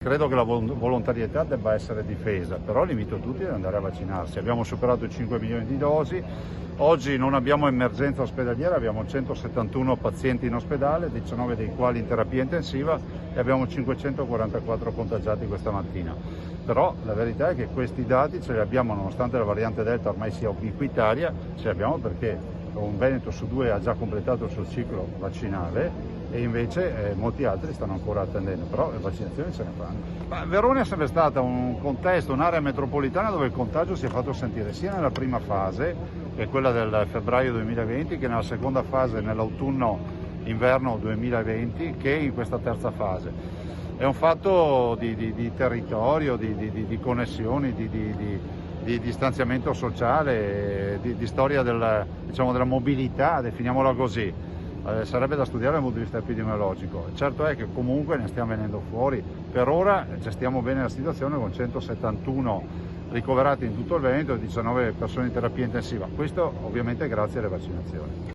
Credo che la volontarietà debba essere difesa, però l'invito a tutti ad andare a vaccinarsi. Abbiamo superato i 5 milioni di dosi, oggi non abbiamo emergenza ospedaliera, abbiamo 171 pazienti in ospedale, 19 dei quali in terapia intensiva e abbiamo 544 contagiati questa mattina. Però la verità è che questi dati ce li abbiamo, nonostante la variante Delta ormai sia ubiquitaria, ce li abbiamo perché un Veneto su 2 ha già completato il suo ciclo vaccinale e invece molti altri stanno ancora attendendo, però le vaccinazioni se ne fanno. Ma Verona è sempre stata un contesto, un'area metropolitana dove il contagio si è fatto sentire sia nella prima fase, che è quella del febbraio 2020, che nella seconda fase, nell'autunno-inverno 2020, che in questa terza fase. È un fatto di territorio, di connessioni, di distanziamento sociale, di storia della mobilità, definiamola così. Sarebbe da studiare dal punto di vista epidemiologico. Certo è che comunque ne stiamo venendo fuori. Per ora gestiamo bene la situazione con 171 ricoverati in tutto il Veneto e 19 persone in terapia intensiva. Questo ovviamente grazie alle vaccinazioni.